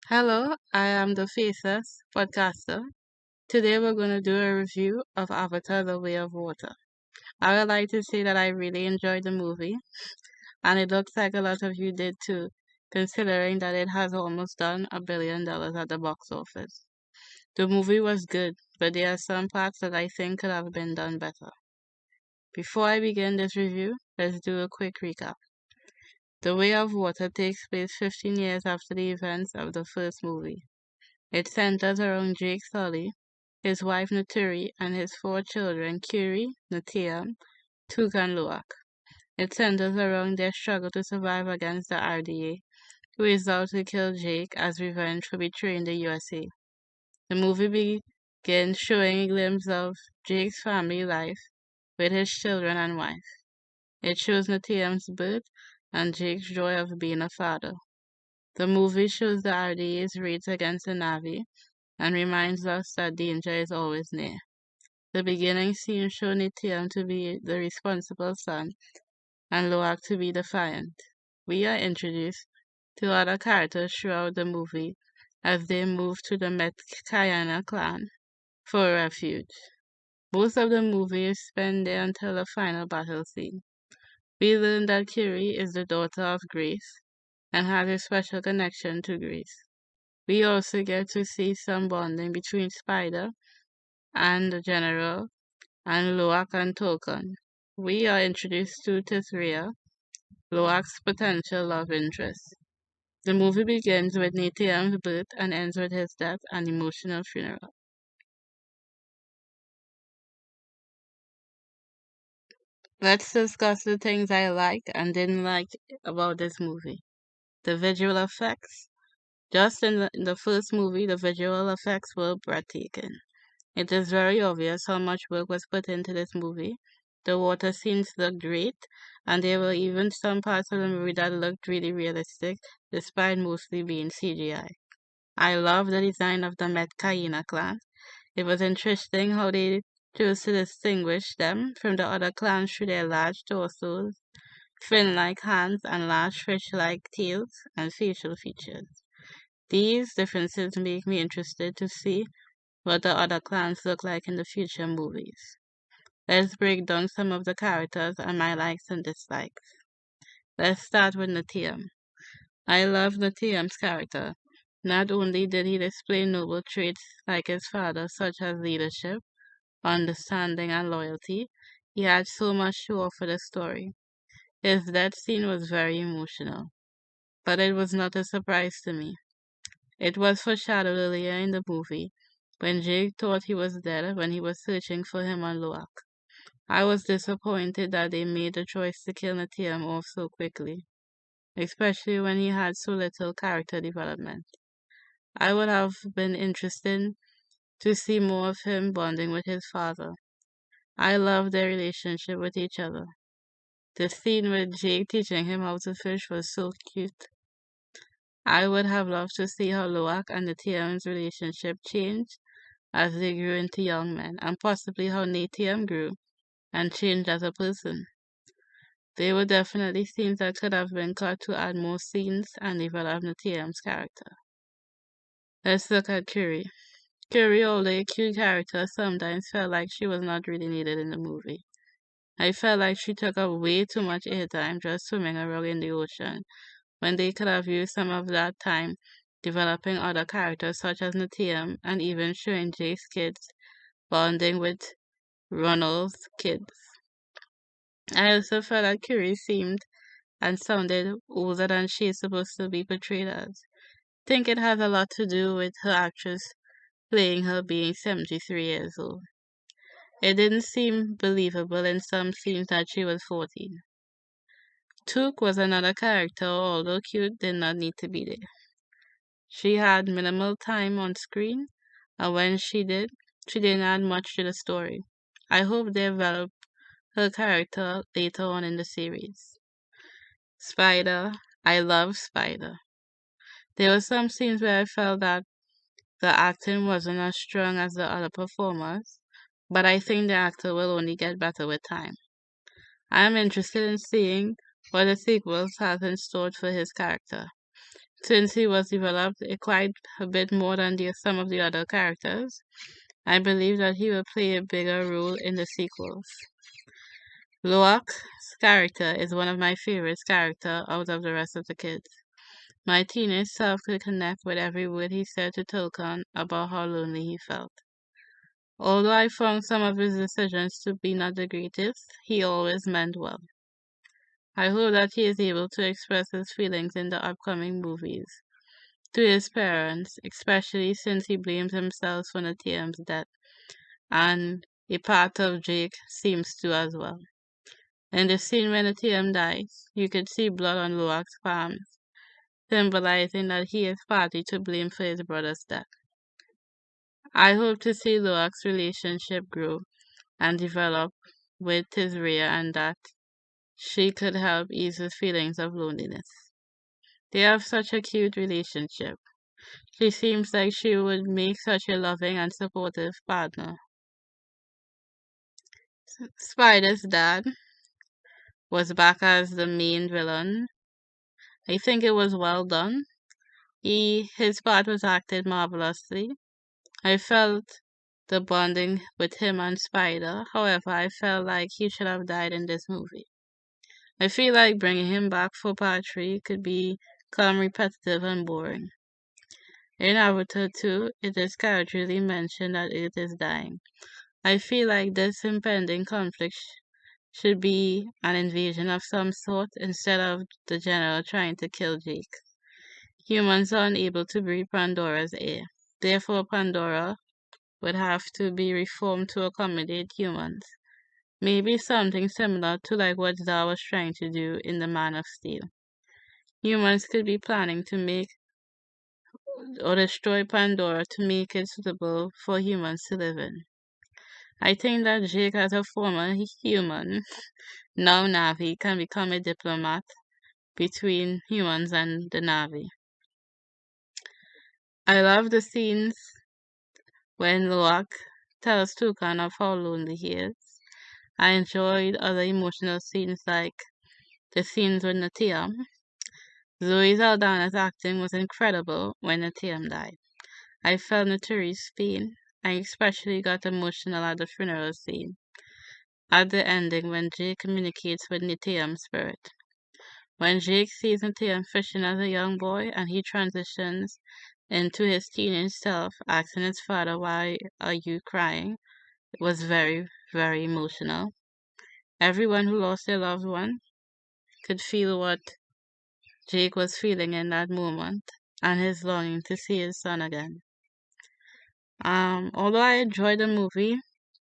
Hello, I am the Faceless podcaster. Today we're going to do a review of Avatar The Way of Water. I would like to say that I really enjoyed the movie, and it looks like a lot of you did too, considering that it has almost done $1 billion at the box office. The movie was good, but there are some parts that I think could have been done better. Before I begin this review, let's do a quick recap. The Way of Water takes place 15 years after the events of the first movie. It centers around Jake Sully, his wife Naturi, and his four children Kiri, Natiam, Tuk, and Luak. It centers around their struggle to survive against the RDA, who resolve to kill Jake as revenge for betraying the USA. The movie begins showing a glimpse of Jake's family life with his children and wife. It shows Natiam's birth and Jake's joy of being a father. The movie shows the RDA's raids against the Na'vi and reminds us that danger is always near. The beginning scene shows Nitiam to be the responsible son and Loak to be defiant. We are introduced to other characters throughout the movie as they move to the Metkayana clan for refuge. Most of the movie is spent there until the final battle scene. We learn that Kiri is the daughter of Grace and has a special connection to Grace. We also get to see some bonding between Spider and the General and Loak and Token. We are introduced to Tithria, Loak's potential love interest. The movie begins with Nitiam's birth and ends with his death and emotional funeral. Let's discuss the things I liked and didn't like about this movie. The visual effects. Just in the first movie, the visual effects were breathtaking. It is very obvious how much work was put into this movie. The water scenes looked great, and there were even some parts of the movie that looked really realistic, despite mostly being CGI. I love the design of the Metcaina clan. It was interesting how they chose to distinguish them from the other clans through their large torsos, fin-like hands, and large fish-like tails and facial features. These differences make me interested to see what the other clans look like in the future movies. Let's break down some of the characters and my likes and dislikes. Let's start with Natiam. I love Natiam's character. Not only did he display noble traits like his father, such as leadership, understanding, and loyalty, he had so much to offer the story. His death scene was very emotional, but it was not a surprise to me. It was foreshadowed earlier in the movie when Jake thought he was dead when he was searching for him on Loak. I was disappointed that they made the choice to kill Natiam off so quickly, especially when he had so little character development. I would have been interested to see more of him bonding with his father. I love their relationship with each other. The scene with Jake teaching him how to fish was so cute. I would have loved to see how Loak and Natiam's relationship changed as they grew into young men, and possibly how Natiam grew and changed as a person. They were definitely scenes that could have been cut to add more scenes and develop Natiam's character. Let's look at Curie. Curie, although a cute character, sometimes felt like she was not really needed in the movie. I felt like she took up way too much airtime just swimming around in the ocean, when they could have used some of that time developing other characters such as Natiam and even showing Jake's kids bonding with Ronald's kids. I also felt that Curie seemed and sounded older than she is supposed to be portrayed as. I think it has a lot to do with her actress playing her being 73 years old. It didn't seem believable in some scenes that she was 14. Took was another character, although cute, did not need to be there. She had minimal time on screen, and when she didn't add much to the story. I hope they develop her character later on in the series. Spider, I love Spider. There were some scenes where I felt that the acting wasn't as strong as the other performers, but I think the actor will only get better with time. I am interested in seeing what the sequels has in store for his character. Since he was developed quite a bit more than some of the other characters, I believe that he will play a bigger role in the sequels. Loak's character is one of my favorite characters out of the rest of the kids. My teenage self could connect with every word he said to Tulkan about how lonely he felt. Although I found some of his decisions to be not the greatest, he always meant well. I hope that he is able to express his feelings in the upcoming movies to his parents, especially since he blames himself for Natiyam's death, and a part of Jake seems to as well. In the scene when Natiyam dies, you could see blood on Loak's palms, symbolizing that he is partly to blame for his brother's death. I hope to see Loak's relationship grow and develop with Tizria and that she could help ease his feelings of loneliness. They have such a cute relationship. She seems like she would make such a loving and supportive partner. Spider's dad was back as the main villain. I think it was well done. His part was acted marvelously. I felt the bonding with him and Spider. However, I felt like he should have died in this movie. I feel like bringing him back for part 3 could become repetitive and boring. In Avatar 2, it is casually mentioned that it is dying. I feel like this impending conflict should be an invasion of some sort instead of the general trying to kill Jake. Humans are unable to breathe Pandora's air. Therefore, Pandora would have to be reformed to accommodate humans. Maybe something similar to like what Zar was trying to do in The Man of Steel. Humans could be planning to make or destroy Pandora to make it suitable for humans to live in. I think that Jake, as a former human, now Na'vi, can become a diplomat between humans and the Na'vi. I love the scenes when Loak tells Tukan of how lonely he is. I enjoyed other emotional scenes like the scenes with Natiyam. Zoe Saldana's acting was incredible when Natiyam died. I felt Naturi's pain. I especially got emotional at the funeral scene. At the ending when Jake communicates with Natiyam's spirit. When Jake sees Natiyam fishing as a young boy and he transitions into his teenage self, asking his father, "Why are you crying?" It was very, very emotional. Everyone who lost their loved one could feel what Jake was feeling in that moment and his longing to see his son again. Although I enjoyed the movie,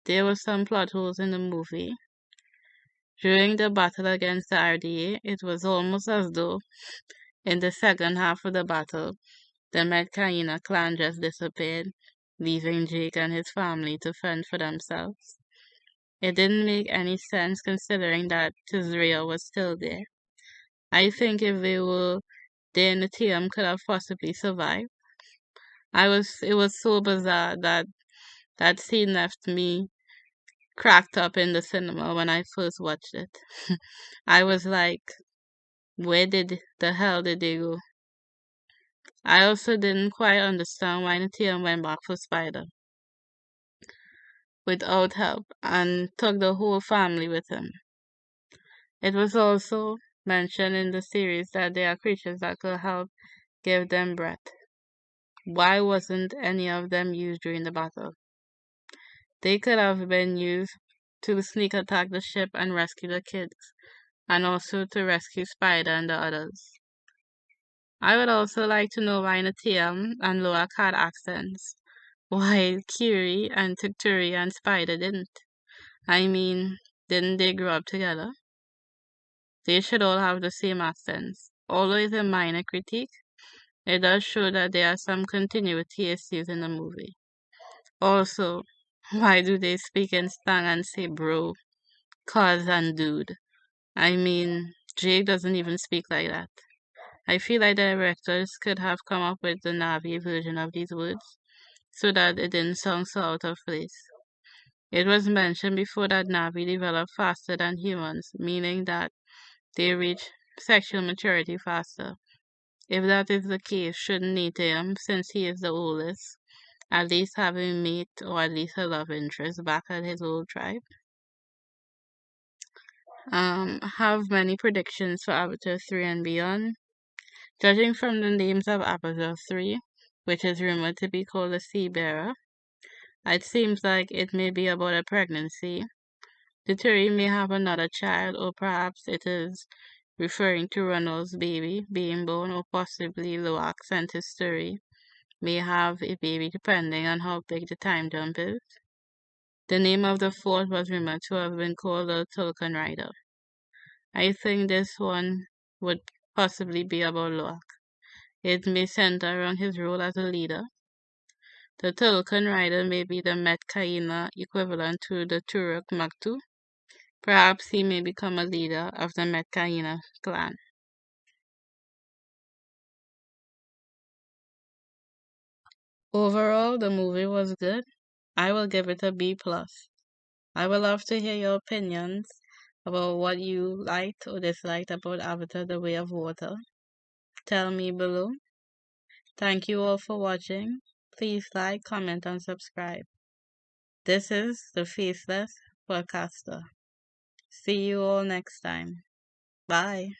there were some plot holes in the movie. During the battle against the RDA, it was almost as though in the second half of the battle, the Medcaina clan just disappeared, leaving Jake and his family to fend for themselves. It didn't make any sense considering that Tizria was still there. I think if they were there, Natiyam could have possibly survived. It was so bizarre that that scene left me cracked up in the cinema when I first watched it. I was like, where did the hell did they go? I also didn't quite understand why Natiyam went back for Spider without help and took the whole family with him. It was also mentioned in the series that there are creatures that could help give them breath. Why wasn't any of them used during the battle? They could have been used to sneak attack the ship and rescue the kids, and also to rescue Spider and the others. I would also like to know why Natiyam and Loak had accents, while Kiri and Tukturi and Spider didn't. I mean, didn't they grow up together? They should all have the same accents. Although it's a minor critique, it does show that there are some continuity issues in the movie. Also, why do they speak in slang and say bro, cuz, and dude? I mean, Jake doesn't even speak like that. I feel like the directors could have come up with the Navi version of these words so that it didn't sound so out of place. It was mentioned before that Navi develop faster than humans, meaning that they reach sexual maturity faster. If that is the case, shouldn't Nitya, since he is the oldest, at least have a mate or at least a love interest back at his old tribe? Have many predictions for Avatar 3 and beyond. Judging from the names of Avatar 3, which is rumored to be called the Sea Bearer, it seems like it may be about a pregnancy. The theory may have another child, or perhaps it is referring to Ronald's baby being born, or possibly Loak's and his story may have a baby depending on how big the time jump is. The name of the fort was rumored to have been called the Tulkun Rider. I think this one would possibly be about Loak. It may center around his role as a leader. The Tulkun Rider may be the Metkaina equivalent to the Turok Maktu. Perhaps he may become a leader of the Metkaina clan. Overall, the movie was good. I will give it a B plus. I would love to hear your opinions about what you liked or disliked about Avatar: The Way of Water. Tell me below. Thank you all for watching. Please like, comment, and subscribe. This is the Faceless Podcaster. See you all next time. Bye.